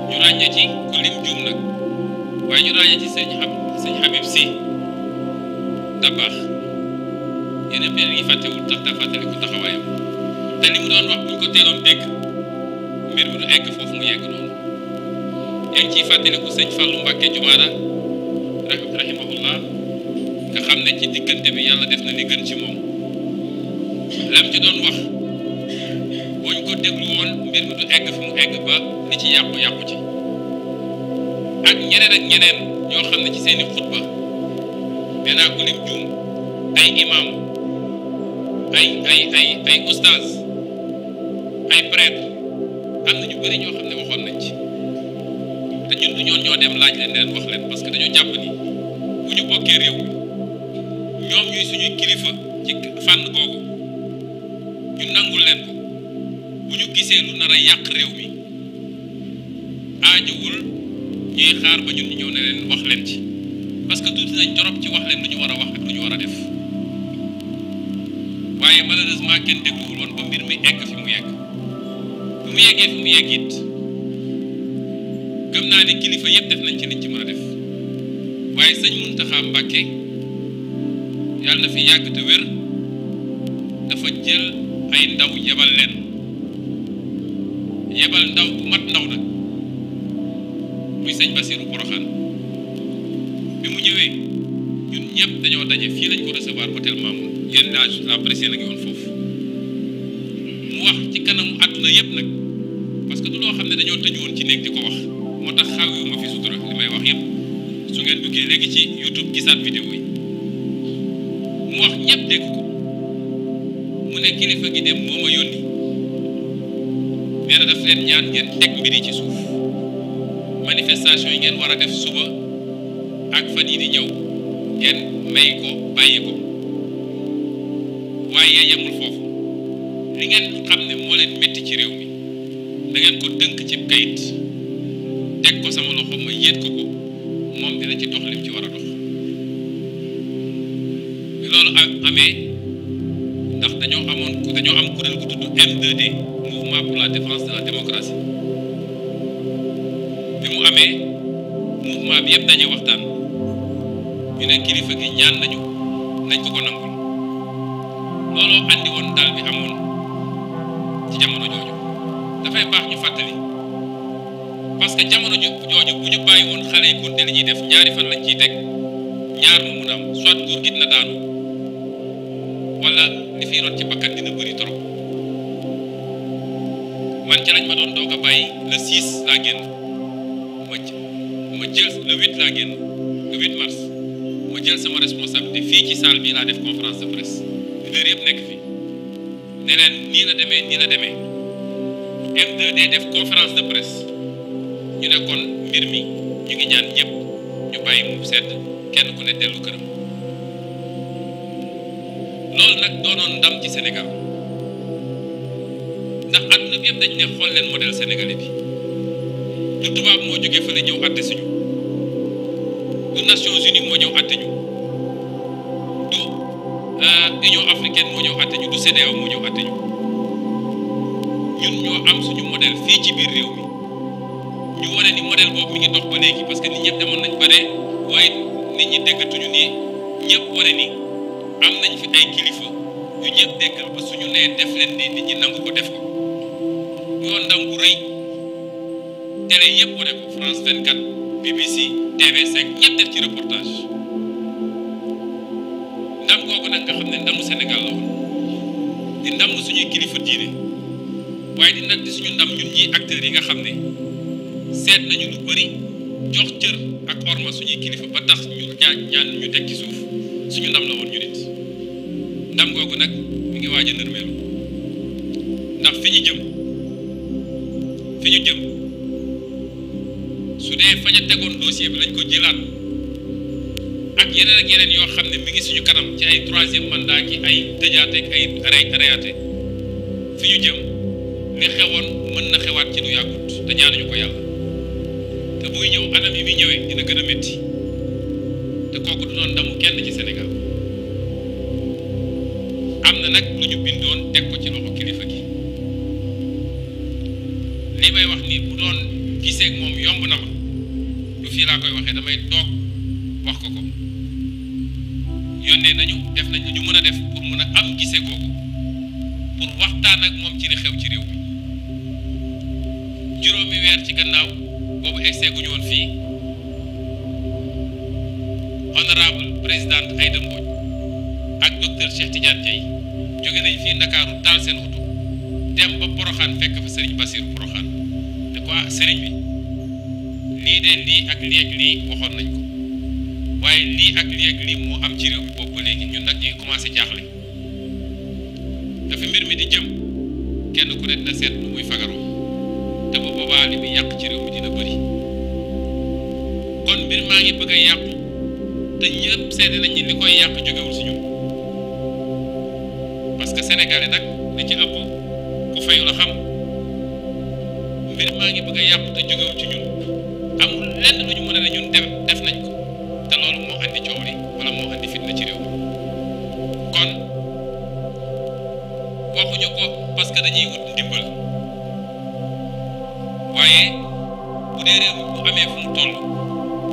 S2: ñu ràññee ci ku lim juum nag waaye ñu ràññee ci sëñ Habib Sy Dabakh yéen a ngi fàttewul tax daa fàttali ko taxawaayam te li mu doon wax buñ ko teeloon dégg mbir mi du egg foofu mu yegg noonu yaa ngi ciy fàttaliku sëñ Fallou Mbacké Jumaada rahimahullah nga xam ne ci diggante bi yàlla def na li gën ci moom lam ci doon wax buñ ko déglu woon mbir mi du egg fi mu egg ba li ci yàqu ci ak ñeneen ñoo xam ne ci seeni xutba danaa ko lim juum ay imam ay oustaz ay prêtre am na ñu bëri ñoo xam ne waxoon nañ ci te ñun du ñoo dem laaj leen wax leen parce que dañoo jàpp ni bu ñu bokkee réew mi ñoom ñuy suñuy kilifa ci fànn googu ñu nangul leen ko bu ñu gisee lu nar a yàq réew mi aajowul ñuy xaar ba ñun ñu ñëw ne leen wax leen ci parce que tuuti nañ torop ci wax leen lu ñu war a wax ak lu ñu war a def waaye malheureusement kenn dégluwul woon ba mbir mi egg fi mu yegg bu mu yeggee fi mu yegg it gëm naa ni kilifa yëpp def nañ ci liñ ci mën a def waaye sëñ Mountakha Mbacké yàlla na fi yàgg te wér dafa jël ay ndaw yebal leen yebal ndaw bu mat ndaw nag muy sëñ Bassirou Porokhane bi mu ñëwee ñun ñëpp dañoo daje fii lañ ko recevoir hôtel Mamoun yéen la presse la ngi woon foofu mu wax ci kanamu àdduna yëpp nag parce que du loo xam ne dañoo tëju woon ci néeg di ko wax moo tax xaw yu ma fi sutura li may wax yëpp su ngeen duggee léegi ci YouTube gisaat vidéo yi mu wax ñëpp dégg ko mu ne kilifa gi dem moo ma yónni nee na daf leen ñaan ngeen teg mbir yi ci suuf manifestation yi ngeen war a def suba ak fan yi di ñëw ngeen may ko bàyyi ko waaye yemul foofu li ngeen xam ne moo leen métti ci réew mi da ngeen ko tënk ci kayit teg ko sama loxo ma yéet ko moom dina ci dox lim ci war a dox bi loolu amee ndax dañoo am kuréel gu tudd M2D mouvement pour la défense de la démocratie bi mu amee mouvement bi yëpp dañuy waxtaan ñu ne kilifa gi ñaan nañ ko ko nangul looloo andi woon dal bi amoon ci jamono jooju dafay baax ñu fàttali parce que jamono jooju bu ñu bàyyi woon xale yi konte li ñuy def ñaari fan lañ ciy teg ñaar mu mun a am soit nguur gi dina daanu wala li fiy rot ci bakkan dina bëri trop man ca lañ ma doon doog a bàyyi le 6 laa génn ma jël le 8 laa génn le 8 mars ma jël sama responsabilité fii ci salle bi laa def conférence de presse leader yëpp nekk fi ne leen nii la demee M2D def conférence de presse ñu ne kon mbir mi ñu ngi ñaan ñëpp ñu bàyyi mu sedd kenn ku ne dellu këram loolu nag doonoon ndam ci Sénégal ndax àdduna bi yëpp dañ ne xool leen modèle sénégalais bi du tubaab moo jógee fële ñëw àtte suñu du Nations Unies moo ñëw àtte ñu du Union africaine moo ñëw àtte ñu du CEDEAO moo ñëw àtte ñu ñun ñoo am suñu modèle fii ci biir réew mi ñu wane ni modèle boobu mi ngi dox ba léegi parce que nit ñëpp demoon nañ ba ne waaye nit ñi déggatuñu ni ñëpp wane ni am nañ fi ay kilifa yu ñëpp déggal ba suñu nee def leen ni nit ñi nangu ko def ko yoon ndam bu rëy télé yëpp wane ko France 24 BBC TV5 ñëpp def ci reportage ndam googu nag nga xam ne ndamu Sénégal la woon di ndam suñuy kilifa diine waaye di nag di suñu ndam ñun ñii acteurs yi nga xam ne seet nañu lu bëri jox cër ak orma suñuy kilifa ba tax ñu ñaan ñu teg ci suuf suñu ndam la woon ñu nit ndam googu nag mi ngi waaj a nërmeelu ndax fi ñu jëm su dee fañ a tegoon dossier bi lañ ko jëlaat ak yeneen yoo xam ne mi ngi suñu kanam ci ay troisième mandat ki ay tëjaate ak ay reyaate fi ñu jëm li xewoon mën na xewaat ci lu yàggut te ñaanuñu ko yàlla te buy ñëw anam yi muy ñëwee dina gën a métti te kooku du doon ndamu kenn ci Sénégal am na nag lu ñu bindoon teg ko ci loxo kilifa gi li may wax ni bu doon gisee ak moom yomb na ma lu fii laa koy waxee damay toog wax ko yónnee nañu def nañ lu ñu mën a def pour mën a am gisee googu pour waxtaan ak moom ci li xew ci réew mi juróomi weer ci gannaaw boobu egsee gu ñu woon fii honorable présidente Aïda Mbodj ak docteur Cheikh Tidiane Dièye jóge nañ fii Ndakaaru taal seen oto dem ba Porokhane fekk fa Serigne Bassirou Porokhane ne ko Serigne bi lii ak lii waxoon nañ ko waaye lii ak lii moo am ci réew mi boobu ba léegi ñun nag ñu ngi commencé jaaxle dafa mbir mi di jëm kenn ku ne dina seet nu muy fagaroo te bu boobaa li muy yàq ci réew mi dina bëri kon mbir maa ngi bëgg a yàqu te ñëpp seede nañ ni li koy yàq jógewul si ñun parce que Sénégalais nag li ci ëpp ku fayu la xam mbir maa ngi bëgg a yàqu te jógewul ci ñun amul lenn lu ñu mën a ne ñun def nañ ko te loolu moo andi coow li wala moo andi fitna ci réew mi kon waxuñu ko parce que dañuy wut ndimbal waaye bu dee réew mi bu amee fu mu toll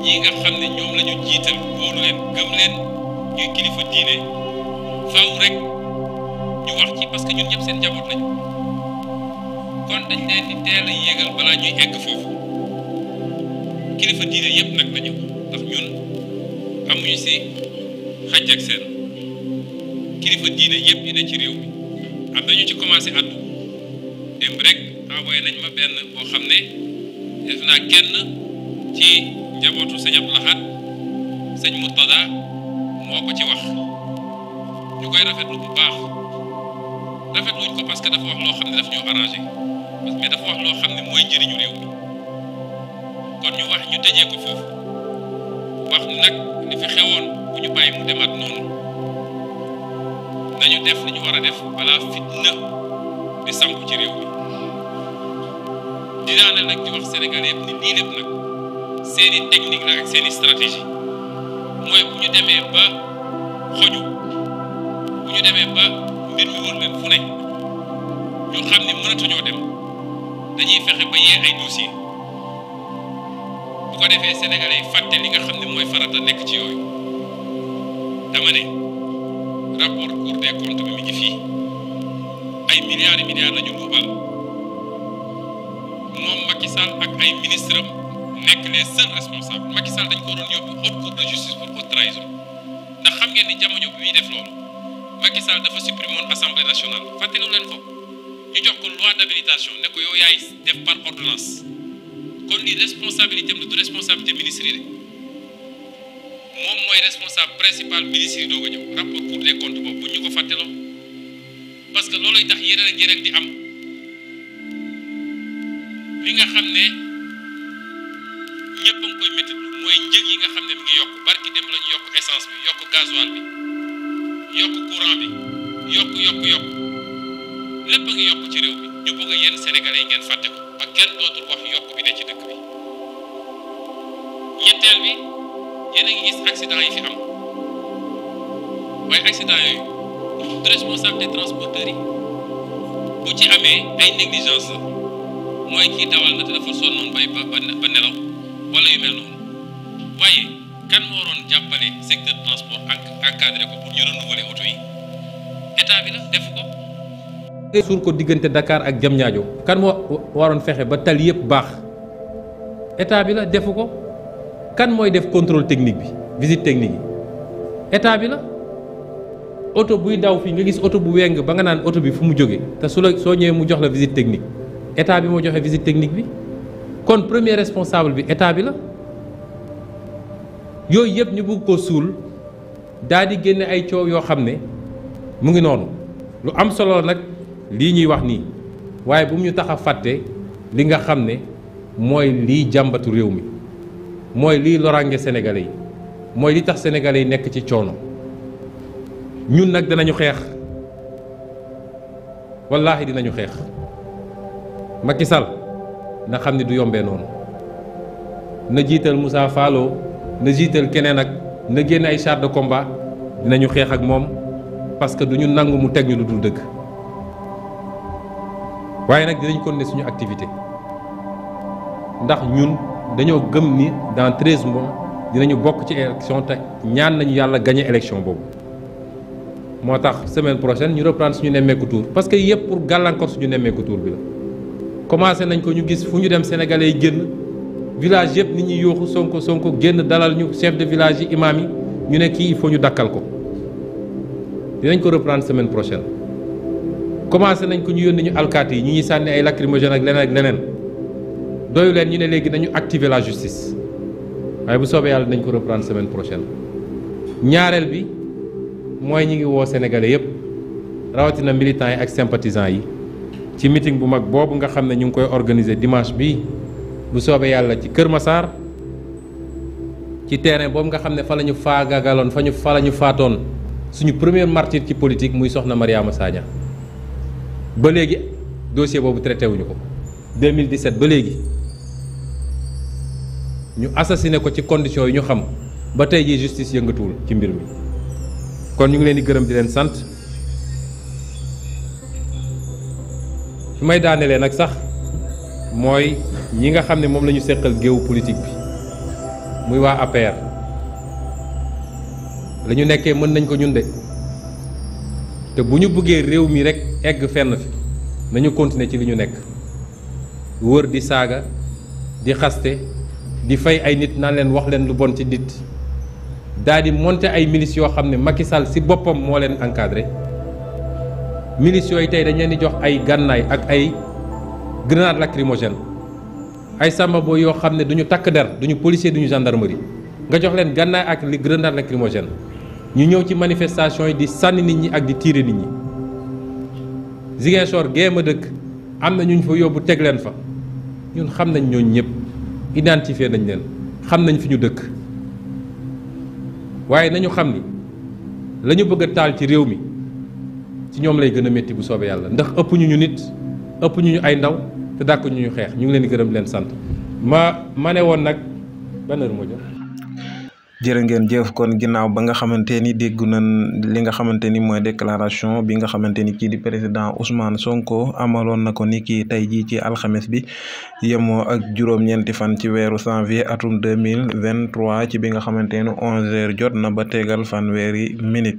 S2: ñii nga xam ne ñoom la ñu jiital wóolu leen gëm leen ñuy kilifa diine faaw rek ñu wax ci parce que ñun ñëpp seen njaboot lañu kon dañ leen di teel a yéegal balaa ñuy egg foofu kilifa diine yëpp nag lañu ndax ñun amuñu si xaj ak seen kilifa diine yëpp yi ne ci réew mi am nañu ci commencé addu démb rek envoyé nañ ma benn boo xam ne def naa kenn ci njabootu sëñ Abdou Lahad sëñ Murtada moo ko ci wax ñu koy rafetlu bu baax rafetluñ ko parce que dafa wax loo xam ne daf ñoo arrangé mais dafa wax loo xam ne mooy njëriñu réew mi kon ñu wax ñu tëjee ko foofu wax nag li fi xewoon bu ñu bàyyi mu demaat noonu nañu def li ñu war a def balaa fitna di samp ci réew mi di daaneel nag di wax Sénégal yëpp ni lii lépp nag seeni technique la ak seeni stratégie mooy bu ñu demee ba xoju bu ñu demee ba mbir mi wër leen fu ne ñu xam ne mënatuñoo dem dañuy fexe ba yee ay dossier bu ko defee sénégalais yi fàtte li nga xam ne mooy farata nekk ci yooyu dama ne rapport Cour des comptes bi mi ngi fii ay milliards et milliards la ñu luubal moom Macky Sall ak ay ministre am nekk les seuls responsables Macky Sall dañ ko doon yóbbu haute cour de justice pour haute trahison ndax xam ngeen ni jamono bi muy def loolu Macky Sall dafa supprimer assemblée nationale fàttelu leen ko ñu jox ko loi d'habilitation ne ko yow yaay def par ordonnance kon lii responsabilité am la du responsabilité ministre yi de moom mooy responsable principal ministre yi doog a ñëw rapport Cour des comptes boobu bu ñu ko fàtteloo parce que looluy tax yeneen ak yeneen di am li nga xam ne ñëpp a ngi koy métti mooy njëg yi nga xam ne mi ngi yokk barki dem la ñu yokk essence bi yokk gasoil bi yokk courant bi yokk lépp a ngi yokk ci réew mi ñu bëgg yéen sénégalais yi ngeen fàtte ko ba kenn dootul wax yokk bi ne ci dëkk bi ñetteel bi yéen a ngi gis accident yi fi am waaye accident yooyu du responsable des transporteurs yi bu ci amee ay négligence la mooy kii dawal na te dafa sonnoon bay ba nelaw wala yu mel noonu waaye kan moo waroon jàppale secteur transport encadré ko pour ñu renouveler oto yi état bi la def ko.
S3: suur ko diggante Dakar ak Diamniadio kan moo waroon fexe ba tali yëpp baax état bi la defu ko kan mooy def contrôle technique bi visite technique yi état bi la oto buy daw fii nga gis oto bu weng ba nga naan oto bi fu mu jógee te soo ñëwee mu jox la visite technique état bi moo joxe visite technique bi kon premier responsable bi état bi la yooyu yëpp ñu bëgg ko suul daal di génne ay coow yoo xam ne mu ngi noonu lu am solo nag lii ñuy wax nii waaye bu mu ñu tax a fàtte li nga xam ne mooy lii jàmbatu réew mi mooy lii loraange sénégalais yi mooy li tax sénégalais yi nekk ci coono ñun nag dinañu xeex wallaahi dinañu xeex Macky Sall na xam ne du yombee noonu na jiital Moussa Fallo na jiital keneen ak na génn ay chars de combat dinañu xeex ak moom parce que duñu nangu mu teg ñu lu dul dëgg waaye nag dinañ continuer suñu activité ndax ñun dañoo gëm ni dans 13 mois dinañu bokk ci élection te ñaan nañu yàlla gagner élection boobu moo tax semaine prochaine ñu reprendre suñu nemmeeku tour parce que yëpp pour gàllankoor suñu nemmeeku tour bi la commencé nañ ko ñu gis fu ñu dem sénégalais yi génn village yëpp nit ñi yooxu sonko génn dalal ñu chef de village yi imam yi ñu ne kii il faut ñu dakkal ko dinañ ko reprendre semaine prochaine commencé nañ ko ñu yónni ñu alkaati yi ñu ñuy sànni ay lacrymogène ak leneen doyu leen ñu ne léegi nañu activer la justice waaye bu soobee yàlla dinañ ko reprendre semaine prochaine ñaareel bi mooy ñi ngi woo sénégalais yëpp rawatina militants yi ak sympathisants yi ci meeting bu mag boobu nga xam ne ñu ngi koy organiser dimanche bi bu soobee yàlla ci Kër Massar ci terrain boobu nga xam ne fa la ñu faagagaloon fa la ñu faatoon suñu premier martyr ci politique muy soxna Mariama Sagna ba léegi dossier boobu traité wuñu ko 2017 ba léegi ñu assassiné ko ci conditions yi ñu xam ba tey jii justice yëngatuwul ci mbir mi kon ñu ngi leen di gërëm di leen sant fi may daanelee nag sax mooy ñi nga xam ne moom la ñu seqal géewu politique bi muy waa APR la ñu nekkee mën nañ ko ñun de te bu ñu bëggee réew mi rek egg fenn fi nañu continuer ci li ñu nekk wër di saaga di xaste di fay ay nit naan leen wax leen lu bon ci nit daal di monter ay milices yoo xam ne Macky Sall ci boppam moo leen encadré milices yooyu tey dañ leen di jox ay gànnaay ak ay grenade lacrymogène ay sambabo yoo xam ne duñu takk der duñu policier duñu gendarmerie nga jox leen gànnaay ak li grenade lacrymogène ñu ñëw ci manifestation yi di sànni nit ñi ak di tirer nit ñi Ziguinchor géem a dëkk am na ñu ñu fa yóbbu teg leen fa ñun xam nañ ñooñu ñëpp identifié nañ leen xam nañ fi ñu dëkk waaye nañu xam ni la ñu bëgg a taal ci réew mi ci ñoom lay gën a métti bu soobee yàlla ndax ëpp ñu nit ëpp ñu ay ndaw te dàkk ñu xeex ñu ngi leen di gërëm leen sant ma ne woon nag ban heure moo jot
S1: jërë ngeen jëf kon ginnaaw ba nga xamante ni dégg nañ li nga xamante ni mooy déclaration bi nga xamante ni kii di président Ousmane Sonko amaloon na ko ni ki tey jii ci alxames bi yemoo ak juróom-ñeenti fan ci weeru janvier atum 2023 ci bi nga xamante ni 11h jot na ba tegal fanweeri minute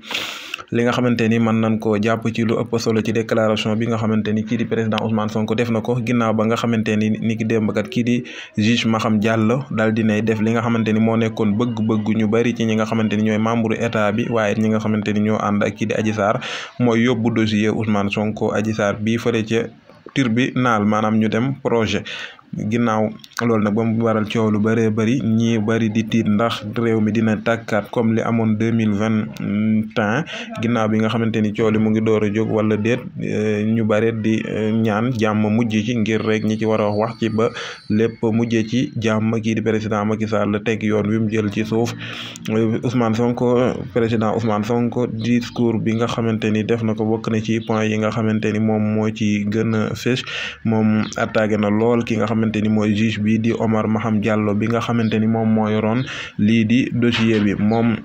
S1: li nga xamante ni mën nañ koo jàpp ci lu ëpp solo ci déclaration bi nga xamante ni kii di président Ousmane Sonko def na ko ginnaaw ba nga xamante ni ki démb kat kii di juge Maham Diallo daal dinay def li nga xamante ni moo nekkoon bëgg-bëgg ñu bari ci ñi nga xamante ni ñooy membre état bi waaye ñi nga xamante ni ñoo ànd ak kii di Adji Sarr mooy yóbbu dossier Ousmane Sonko Adji Sarr bii fële ca tribunal maanaam ñu dem projet ginnaaw loolu nag ba mu waral coow lu bëree bëri ñii bëri di tiit ndax réew mi dina tàkkaat comme li amoon 2021 ginnaaw bi nga xamante ni coow li mu ngi door a jóg wala déet ñu bëri di ñaan jàmm mujj ci ngir rek ñi ci war a wax ci ba lépp mujjee ci jàmm kii di président Macky Sall teg yoon wi mu jël ci suuf Ousmane Sonko président Ousmane Sonko discours bi nga xamante ni def na ko bokk na ci point yi nga xamante ni moom moo ci gën a fës moom attaqué na lool ki nga xamante ni mooy juge bi di Omar Maham Diallo bi nga xamante ni moom moo yoroon lii di dossier bi moom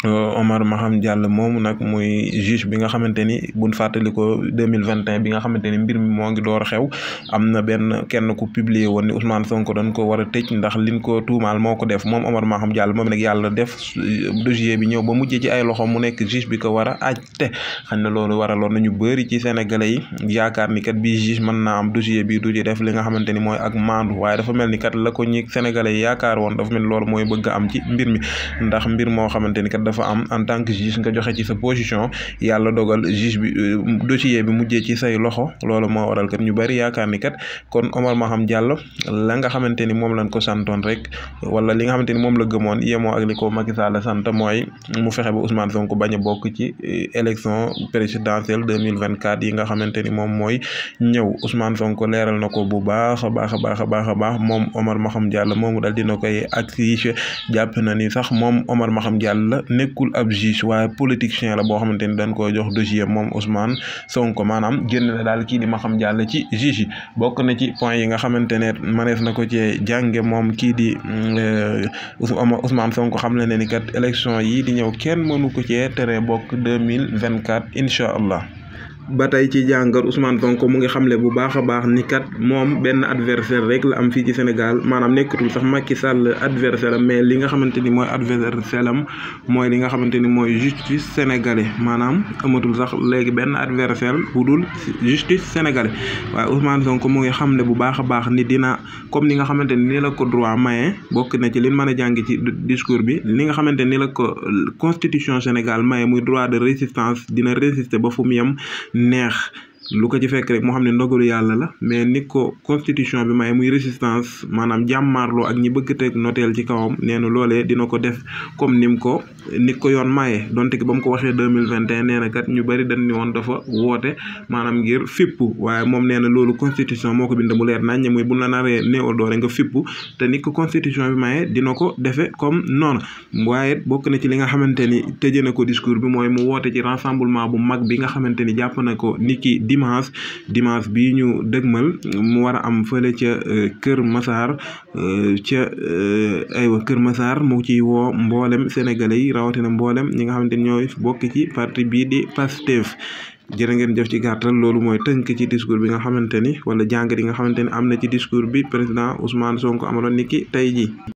S1: Omar Maham Diallo moomu nag muy juge bi nga xamante ni buñ fàttalikoo 2021 bi nga xamante ni mbir mi moo ngi door a xew am na kenn ku publier woon ni Ousmane Sonko dañ ko war a tëj ndax liñ ko tuumaal moo ko def moom Omar Maham Diallo moom nag yàlla def dossier bi ñëw ba mujjee ci ay loxo mu nekk juge bi ko war a àtte xam ne loolu waraloon nañu bëri ci sénégalais yi yaakaar ni kat bii juge mën naa am dossier bi du ci def li nga xamante ni mooy ak maandu waaye dafa mel ni kat la ko ñi sénégalais yi yaakaar woon dafa mel ni loolu mooy bëgg am ci mbir mi ndax mbir moo xamante ni kat dafa am en tant que juge nga joxe ci sa position yàlla dogal juge bi dossier bi mujjee ci say loxo loolu moo waral kat ñu bari yaakaar ni kat kon Omar Maham Diallo la nga xamante ni moom lañ ko santoon rek wala li nga xamante ni moom la gëmoon yemoo ak li ko Macky Sall sant mooy mu fexe ba Ousmane Sonko bañ a bokk ci élection présidentielle 2024 yi nga xamante ni moom mooy ñëw Ousmane Sonko leeral na ko bu baax a baax moom Omar Maham Diallo moomu dal dina koy accusé jàpp na ni sax moom Omar Maham Diallo nekkul ab juge waaye politicien la boo xamante ni dañ koy jox dossier moom Ousmane Sonko maanaam génn na daal kii di Maham Diallo ci juge yi bokk na ci point yi nga xamante ne manees na ko ci jànge moom kii di Ousmane Sonko xam le ne ni kat élection yi di ñëw kenn mënu ko cee tere bokk 2024 incha allah. ba tey ci jàngat Ousmane Sonko mu ngi xamle bu baax a baax ni kat moom benn adversaire rek la am fii ci Sénégal maanaam nekkatul sax Macky Sall adversaire am mais li nga xamante ni mooy adversaire am mooy li nga xamante ni mooy justice sénégalais maanaam amatul sax léegi benn adversaire bu dul justice sénégalais waaye Ousmane Sonko mu ngi xamle bu baax a baax ni dina comme ni nga xamante ni la ko droit maye bokk na ci li mën a jàng ci discours bi li nga xamante ni la ko constitution Sénégal maye muy droit de résistance dina résister ba fu mu yem neex lu ko ci fekk rek moo xam ne ndogalu yàlla la mais ni ko constitution bi may muy résistance maanaam jàmmaarloo ak ñi bëgg teg noteel ci kawam nee na loolee dina ko def comme ni ko yoon maye donte ki ba mu ko waxee 2021 nee na kat ñu bëri dañ ni woon dafa woote maanaam ngir fippu waaye moom nee na loolu constitution moo ko bind mu leer nañ muy bu la naree néewal doole nga fippu te ni ko constitution bi maye dina ko defe comme noonu waaye bokk na ci li nga xamante ni tëjee na ko discours bi mooy mu woote ci rassemblement bu mag bi nga xamante ni jàpp na ko niki dimanche bii ñu dëgmal mu war a am fële ca Kër Massar Kër Massar mu ciy woo mboolem sénégalais yi rawatina mboolem ñi nga xamante ni ñooy bokk ci parti bii di Pastef jërë ngeen jëf ci gàttal loolu mooy tënk ci discours bi nga xamante ni wala jàngat yi nga xamante ni am na ci discours bi président Ousmane Sonko amaloon niki tey jii.